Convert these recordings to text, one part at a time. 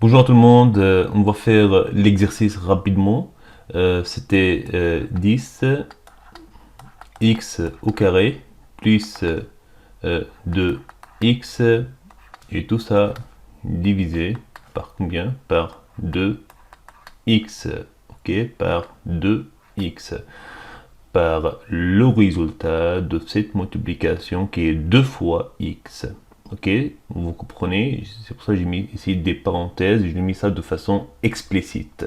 Bonjour à tout le monde, on va faire l'exercice rapidement. C'était 10 x au carré plus 2x et tout ça divisé par combien? Par 2x, ok, par 2x, par le résultat de cette multiplication qui est 2 fois x. Ok, vous comprenez, c'est pour ça que j'ai mis ici des parenthèses, j'ai mis ça de façon explicite.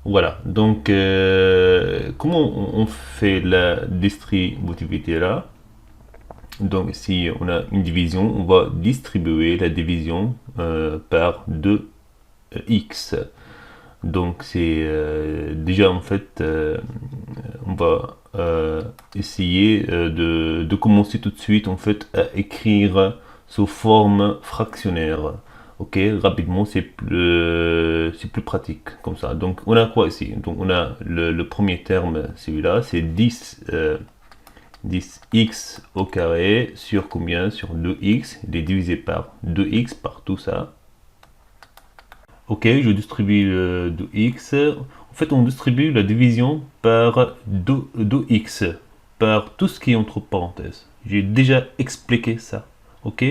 Voilà, donc comment on fait la distributivité là? Donc si on a une division, on va distribuer la division par 2x. Donc c'est déjà en fait, on va essayer de commencer tout de suite en fait à écrire sous forme fractionnaire. Ok, rapidement c'est plus pratique comme ça. Donc on a quoi ici? Donc on a le premier terme, celui-là, c'est 10x au carré sur combien? Sur 2x, il est divisé par 2x par tout ça. Ok, je distribue le 2x. En fait, on distribue la division par 2x, par tout ce qui est entre parenthèses. J'ai déjà expliqué ça. Ok,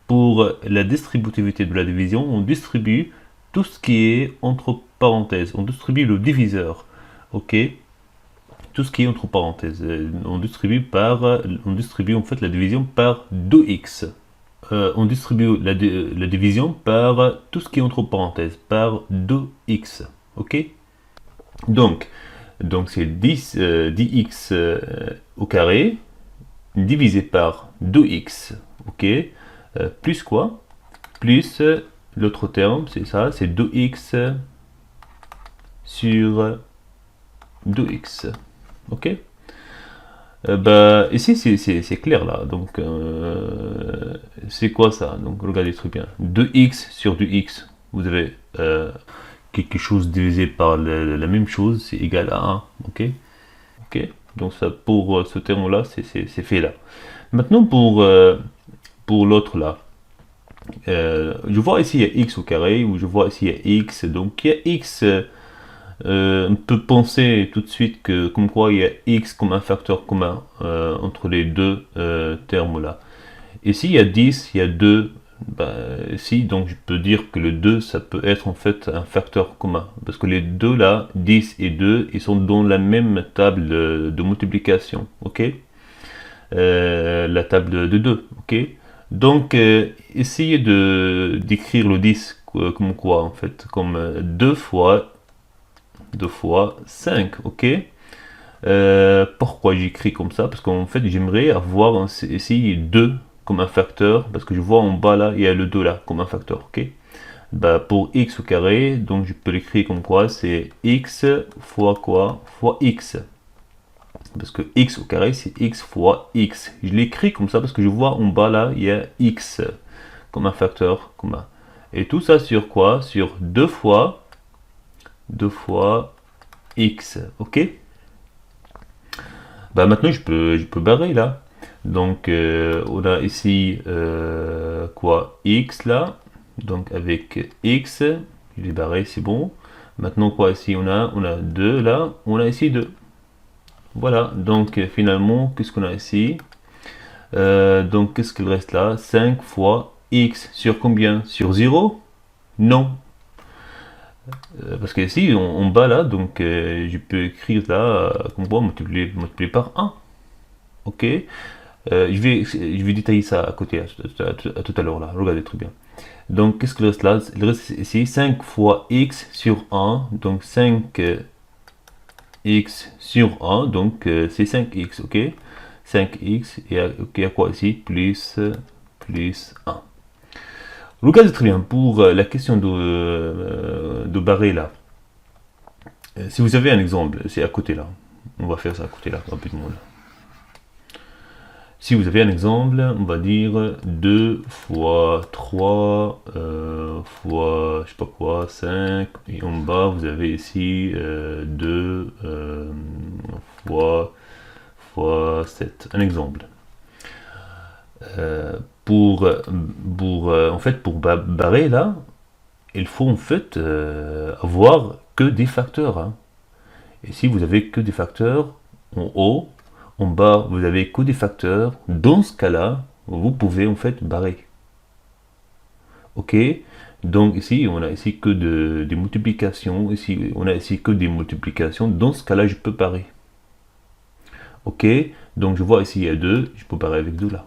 pour la distributivité de la division, on distribue tout ce qui est entre parenthèses. On distribue le diviseur. Ok, tout ce qui est entre parenthèses. On distribue en fait la division par 2x. On distribue la division par tout ce qui est entre parenthèses, par 2x. Ok, donc, c'est 10x au carré divisé par 2x. Ok, plus quoi? Plus l'autre terme, c'est ça, c'est 2x sur 2x. Ok, bah, ici c'est clair là, donc c'est quoi ça? Donc regardez très bien, 2x sur 2x, vous avez quelque chose divisé par la même chose, c'est égal à 1, ok? Ok, donc ça pour ce terme là, c'est fait là. Maintenant pour l'autre là, je vois ici il y a x au carré, ou je vois ici il y a x, donc il y a x. On peut penser tout de suite que comme quoi il y a x comme un facteur commun entre les deux termes là. Ici il y a 10, il y a 2, bah, si, donc je peux dire que le 2 ça peut être en fait un facteur commun. Parce que les deux là, 10 et 2, ils sont dans la même table de multiplication. Ok, la table de 2. Ok, donc essayez d'écrire le 10 comme quoi en fait, comme 2 fois 5, ok. Pourquoi j'écris comme ça? Parce qu'en fait, j'aimerais avoir ici 2 comme un facteur, parce que je vois en bas là, il y a le 2 là, comme un facteur, ok. Bah, pour x au carré, donc je peux l'écrire comme quoi? C'est x fois quoi? Fois x. Parce que x au carré, c'est x fois x. Je l'écris comme ça parce que je vois en bas là, il y a x comme un facteur commun. Et tout ça sur quoi? Sur 2 fois x, ok. Bah maintenant je peux barrer là. Donc on a ici quoi? X là. Donc avec x, je vais barrer, c'est bon. Maintenant quoi ici on a 2 là, on a ici 2. Voilà, donc finalement, qu'est-ce qu'on a ici? Donc qu'est-ce qu'il reste là? 5 fois x sur combien? Sur 0? Non. Parce que ici, en bas là, donc je peux écrire là, comme quoi multiplier par 1. Ok, je vais détailler ça à côté, à tout à l'heure là, regardez très bien. Donc qu'est-ce qu'il reste là? Il reste ici 5 fois x sur 1, donc 5 x sur 1, donc c'est 5x, ok? 5x, et à quoi ici? Plus 1. Regardez très bien, pour la question de barrer là. Si vous avez un exemple, c'est à côté là. On va faire ça à côté là, rapidement là. Si vous avez un exemple, on va dire 2 fois 3 fois je sais pas quoi, 5, et en bas vous avez ici 2 fois 7. Un exemple. En fait, pour barrer là, il faut en fait avoir que des facteurs, hein. Et si vous avez que des facteurs en haut, en bas, vous avez que des facteurs, dans ce cas-là, vous pouvez en fait barrer. Ok, donc ici, on a ici que des multiplications, ici, on a ici que des multiplications, dans ce cas-là, je peux barrer. Ok, donc je vois ici, il y a 2, je peux barrer avec 2 là.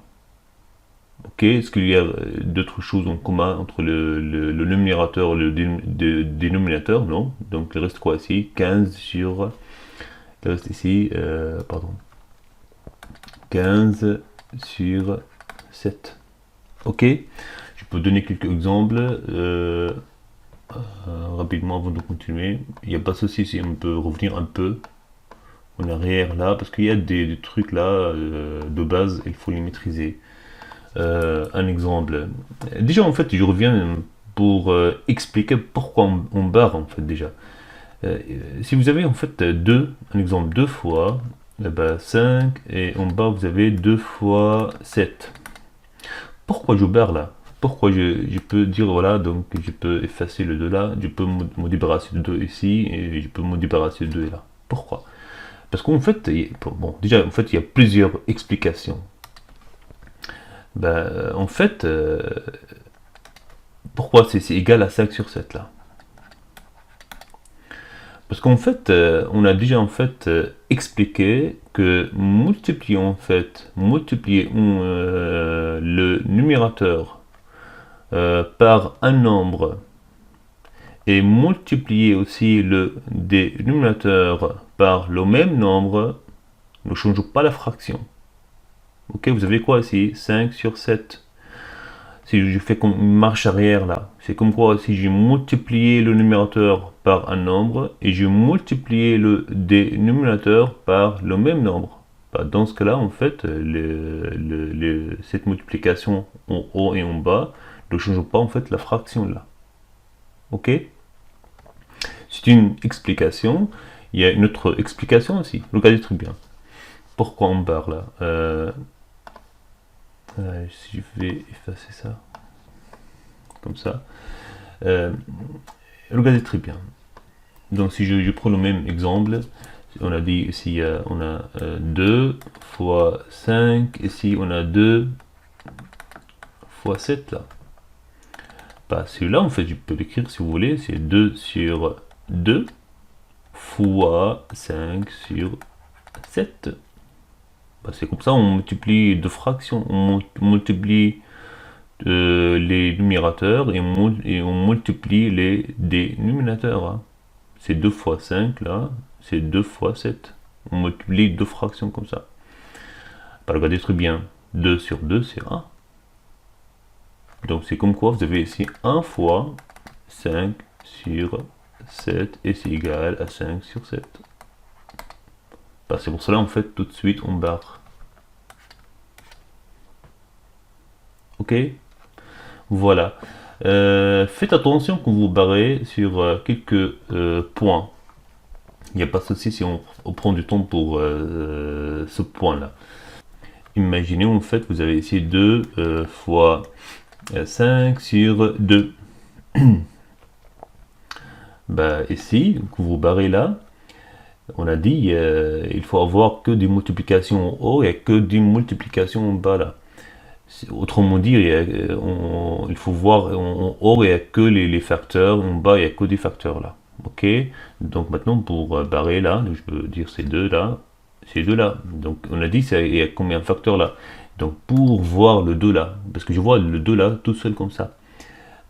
Ok, est-ce qu'il y a d'autres choses en commun entre le numérateur et le dénominateur? Non, donc il reste quoi ici? 15 sur... Il reste ici, pardon, 15 sur 7. Ok, je peux donner quelques exemples rapidement avant de continuer. Il n'y a pas de souci si on peut revenir un peu en arrière là, parce qu'il y a des trucs là de base, il faut les maîtriser. Un exemple. Déjà en fait, je reviens pour expliquer pourquoi on barre en fait déjà. Si vous avez en fait un exemple 2 fois, eh ben 5 et en bas vous avez 2 fois 7. Pourquoi je barre là? Pourquoi je peux dire voilà, donc je peux effacer le 2 là, je peux me débarrasser de 2 ici et je peux me débarrasser de 2 là. Pourquoi? Parce qu'en fait, bon, déjà en fait il y a plusieurs explications. Ben, en fait, pourquoi c'est égal à 5 sur 7 là? Parce qu'en fait, on a déjà en fait expliqué que multiplier le numérateur par un nombre et multiplier aussi le dénominateur par le même nombre ne change pas la fraction. Ok, vous avez quoi ici? 5 sur 7. Si je fais comme une marche arrière là, c'est comme quoi si j'ai multiplié le numérateur par un nombre et je multiplié le dénominateur par le même nombre. Bah, dans ce cas-là, en fait, cette multiplication en haut et en bas ne change pas en fait la fraction là. Ok? C'est une explication. Il y a une autre explication aussi. Regardez très bien. Pourquoi on barre là? Si je vais effacer ça comme ça, regardez très bien. Donc si je prends le même exemple, on a dit ici on a 2 fois 5, ici on a 2 fois 7 là. Bah, celui-là en fait je peux l'écrire si vous voulez, c'est 2 sur 2 fois 5 sur 7. Bah, c'est comme ça, on multiplie deux fractions, on multiplie les numérateurs et on multiplie les dénominateurs. Hein. C'est 2 fois 5 là, c'est 2 fois 7. On multiplie deux fractions comme ça. Bah, regardez très bien, 2 sur 2 c'est 1. Donc c'est comme quoi vous avez ici 1 fois 5 sur 7 et c'est égal à 5 sur 7. Bah, c'est pour cela en fait tout de suite on barre. Ok, voilà. Faites attention quand vous barrez sur quelques points. Il n'y a pas de souci si on prend du temps pour ce point là. Imaginez en fait vous avez ici 2 fois 5 sur 2. Bah, ici, quand vous barrez là, on a dit il faut avoir que des multiplications en haut et que des multiplications en bas là. Autrement dit, il faut voir en haut il n'y a que les facteurs, en bas il n'y a que des facteurs là. Ok, donc maintenant pour barrer là, je peux dire ces deux là, ces deux là. Donc on a dit il y a combien de facteurs là. Donc pour voir le 2 là, parce que je vois le 2 là tout seul comme ça.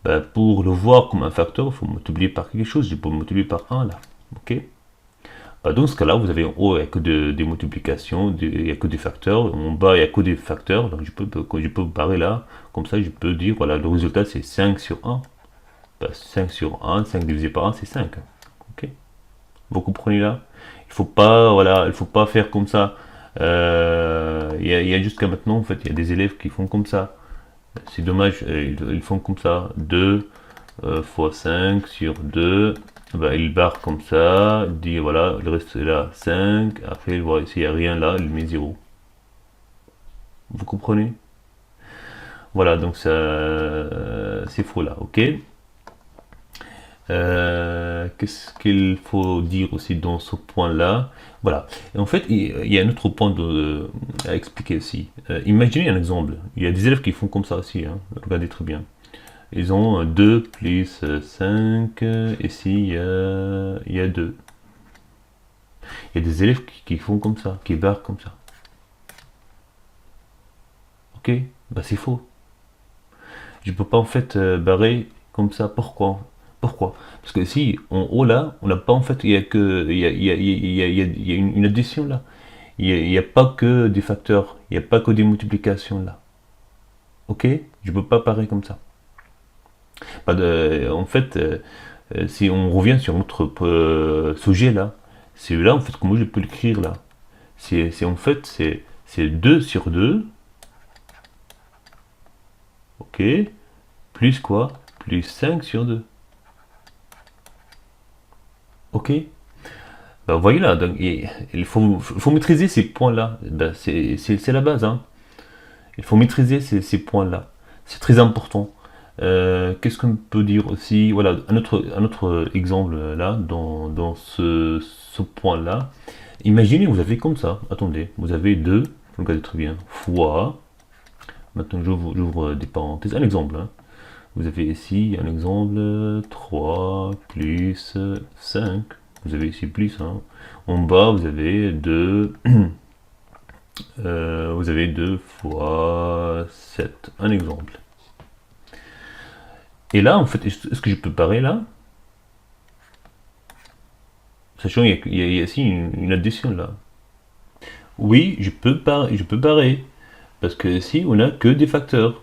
Ben, pour le voir comme un facteur, il faut multiplier par quelque chose. Je peux multiplier par 1 là. Ok. Ben, dans ce cas-là, vous avez en haut il n'y a que des multiplications, il n'y a que des facteurs. En bas, il n'y a que des facteurs. Donc je peux barrer là. Comme ça, je peux dire voilà, le résultat c'est 5 sur 1. Ben, 5 sur 1, 5 divisé par 1, c'est 5. Ok. Vous comprenez là? Il faut pas, voilà, il faut pas faire comme ça. Il y a jusqu'à maintenant, en fait, il y a des élèves qui font comme ça. C'est dommage, ils font comme ça, 2 fois 5 sur 2, bah, ils barrent comme ça, dit voilà, le reste est là 5, après voilà, s'il n'y a rien là, il met 0. Vous comprenez? Voilà, donc ça c'est faux là, ok? Qu'est-ce qu'il faut dire aussi dans ce point-là? Voilà. Et en fait, il y a un autre point à expliquer aussi. Imaginez un exemple. Il y a des élèves qui font comme ça aussi, hein. Regardez très bien. Ils ont 2 plus 5. Ici, il y a 2. Il y a des élèves qui font comme ça, qui barrent comme ça. Ok? Bah c'est faux. Je peux pas en fait barrer comme ça. Pourquoi? Parce que si en haut là, on n'a pas en fait, il y a que, il y a une addition là. Il y a pas que des facteurs, il n'y a pas que des multiplications là. Ok? Je peux pas barrer comme ça. En fait, si on revient sur notre sujet là, c'est là en fait comment je peux l'écrire là. C'est en fait c'est 2 sur 2, ok, plus quoi? Plus 5 sur 2. Ok? Ben, vous voyez là, donc, il faut maîtriser ces points-là. Ben, c'est la base, hein. Il faut maîtriser ces points-là. C'est très important. Qu'est-ce qu'on peut dire aussi? Voilà, un autre exemple là, dans ce point-là. Imaginez, vous avez comme ça, attendez, vous avez 2, regardez très bien, fois, maintenant j'ouvre des parenthèses, un exemple, hein. Vous avez ici un exemple 3 plus 5. Vous avez ici plus, hein. En bas, vous avez 2. Vous avez 2 fois 7. Un exemple. Et là, en fait, est-ce que je peux parer là? Sachant qu'il y a ici une addition là. Oui, je peux parer. Parce que ici, on n'a que des facteurs.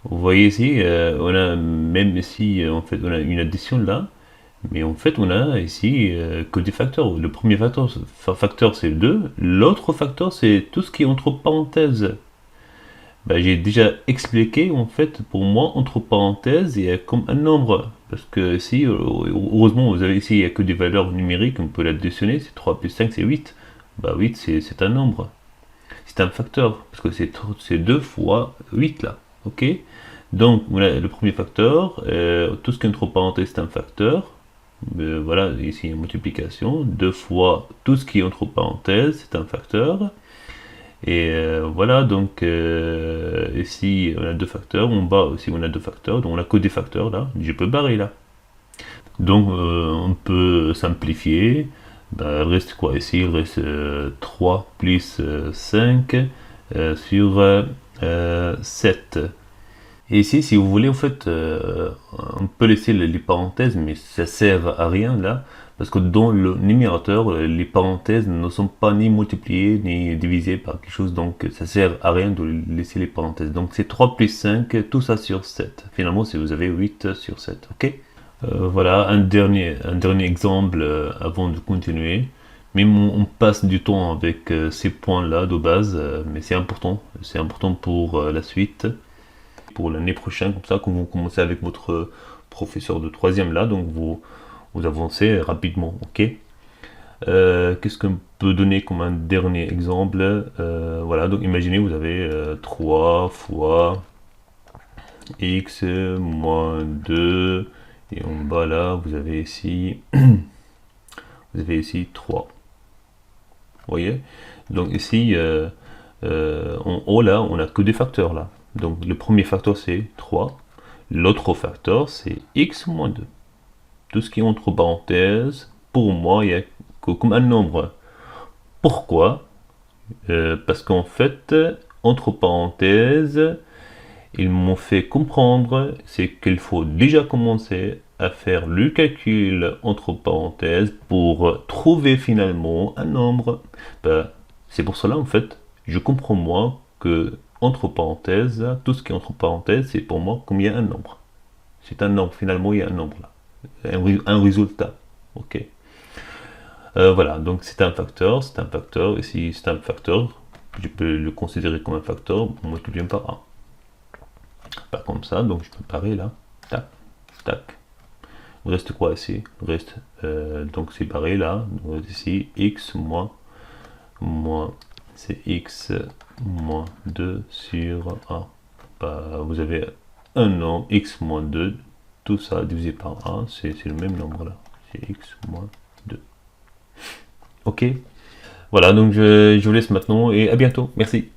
Vous voyez ici, on a même ici, en fait, on a une addition là. Mais en fait, on a ici que des facteurs. Le premier facteur c'est le 2. L'autre facteur, c'est tout ce qui est entre parenthèses. Ben, j'ai déjà expliqué, en fait, pour moi, entre parenthèses, il y a comme un nombre. Parce que si, heureusement, vous avez ici, il n'y a que des valeurs numériques, on peut l'additionner. C'est 3 plus 5, c'est 8. Bah 8, c'est un nombre. C'est un facteur. Parce que c'est 2 fois 8 là. Ok? Donc, voilà, le premier facteur, tout ce qui est entre parenthèses, c'est un facteur. Voilà, ici une multiplication. 2 fois tout ce qui est entre parenthèses, c'est un facteur. Et voilà, donc ici on a deux facteurs, en bas aussi on a deux facteurs, donc on a que des facteurs là, je peux barrer là. Donc on peut simplifier, ben, il reste quoi ici? Il reste 3 plus 5 sur 7. Et ici, si vous voulez, en fait, on peut laisser les parenthèses, mais ça sert à rien là, parce que dans le numérateur, les parenthèses ne sont pas ni multipliées ni divisées par quelque chose, donc ça sert à rien de laisser les parenthèses. Donc c'est 3 plus 5, tout ça sur 7. Finalement, si vous avez 8 sur 7, ok? Voilà, un dernier exemple avant de continuer. Même on passe du temps avec ces points-là de base, mais c'est important pour la suite pour l'année prochaine, comme ça, quand vous commencez avec votre professeur de troisième là, donc vous avancez rapidement, ok. Qu'est-ce qu'on peut donner comme un dernier exemple? Voilà, donc imaginez vous avez 3 fois x moins 2, et en bas là, vous avez ici, vous avez ici 3. Vous voyez? Donc ici, en haut là, on n'a que des facteurs là. Donc le premier facteur c'est 3, l'autre facteur c'est x moins 2. Tout ce qui est entre parenthèses, pour moi, il y a comme un nombre. Pourquoi? Parce qu'en fait, entre parenthèses, ils m'ont fait comprendre, c'est qu'il faut déjà commencer à faire le calcul entre parenthèses pour trouver finalement un nombre. Ben, c'est pour cela, en fait, je comprends moi que entre parenthèses, tout ce qui est entre parenthèses, c'est pour moi comme il y a un nombre. C'est un nombre, finalement, il y a un nombre là. Un résultat. Ok. Voilà, donc c'est un facteur, ici c'est un facteur, je peux le considérer comme un facteur, multiplié par 1. Pas comme ça, donc je peux parer là, tac, tac. Il reste quoi ici? Il reste, donc c'est pareil là, donc ici, x moins, c'est x moins 2 sur 1. Bah, vous avez un nombre, x moins 2, tout ça divisé par 1, c'est le même nombre là. C'est x moins 2. Ok. Voilà, donc je vous laisse maintenant et à bientôt. Merci.